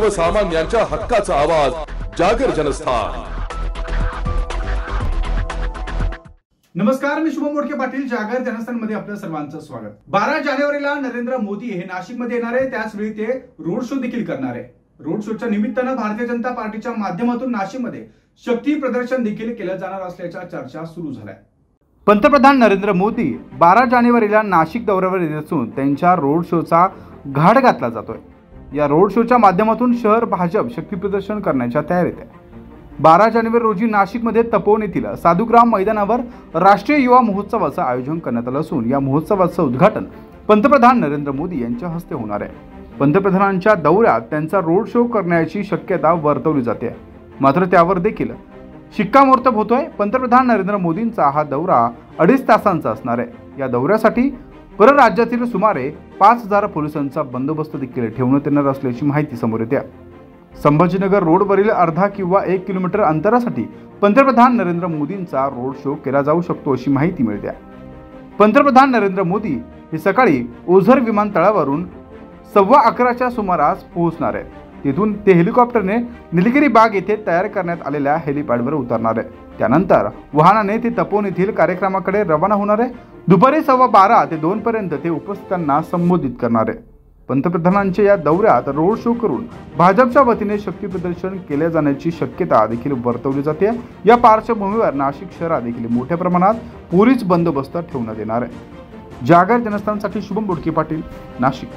सर्वसामान्यांच्या हक्काचा आवाज जागर जनस्थान। नमस्कार, मी शुभम मोडके पाटील। जागर जनस्थान मध्ये आपल्या सर्वांचं स्वागत। 12 जानेवारीला नरेंद्र मोदी हे नाशिक मध्ये येणार आहे, त्याच वेळी ते रोड शो देखील करणार आहे। रोड शोच्या निमित्तानं भारतीय जनता पार्टीच्या माध्यमातून नाशिक मध्ये शक्ती प्रदर्शन देखील केलं जाणार असल्याच्या चर्चा सुरू झाल्या। पंतप्रधान नरेंद्र मोदी 12 जानेवारीला नाशिक दौऱ्यावर येत असून त्यांच्या रोड शोचा घाट घातला जातोय। या रोड शोच्या माध्यमातून शहर भाजप शक्ती प्रदर्शन करण्याच्या तयारीत आहे। 12 जानेवारी रोजी नाशिकमध्ये तपोवन येथील साधुग्राम मैदानावर राष्ट्रीय युवा महोत्सवाचं आयोजन करण्यात आलं असून या महोत्सवाचं उद्घाटन पंतप्रधान नरेंद्र मोदी यांच्या हस्ते होणार आहे। पंतप्रधानांच्या दौऱ्यात त्यांचा रोड शो करण्याची शक्यता वर्तवली जाते, मात्र त्यावर देखील शिक्कामोर्तब होतोय। पंतप्रधान नरेंद्र मोदींचा हा दौरा 2.5 तासांचा असणार आहे। या दौऱ्यासाठी परराज्यातील सुमारे 5000 पोलिसांचा बंदोबस्त देखील ठेवण्यात येणार असल्याची माहिती समोर येते। संभाजीनगर रोडवरील अर्धा किंवा 1 किलोमीटर अंतरासाठी पंतप्रधान नरेंद्र मोदींचा रोड शो केला जाऊ शकतो अशी माहिती मिळते। पंतप्रधान नरेंद्र मोदी हे सकाळी ओझर विमानतळावरून 11:15च्या सुमारास पोहोचणार आहेत। तिथून ते हेलिकॉप्टरने निलगिरी बाग येथे तयार करण्यात आलेल्या हेलिपॅडवर उतरणार आहे। त्यानंतर वाहनाने ते तपोवन येथील कार्यक्रमाकडे रवाना होणार आहे। दुपारी 12:15 ते 2 पर्यंत ते उपस्थितांना संबोधित करणार आहे। पंतप्रधानांच्या या दौऱ्यात रोड शो करून भाजपच्या वतीने शक्ती प्रदर्शन केले जाण्याची शक्यता देखील वर्तवली जाते। या पार्श्वभूमीवर नाशिक शहरात देखील मोठ्या प्रमाणात पोलीस बंदोबस्त ठेवण्यात येणार आहे। जागर जनस्थानसाठी शुभम मोडके पाटील, नाशिक।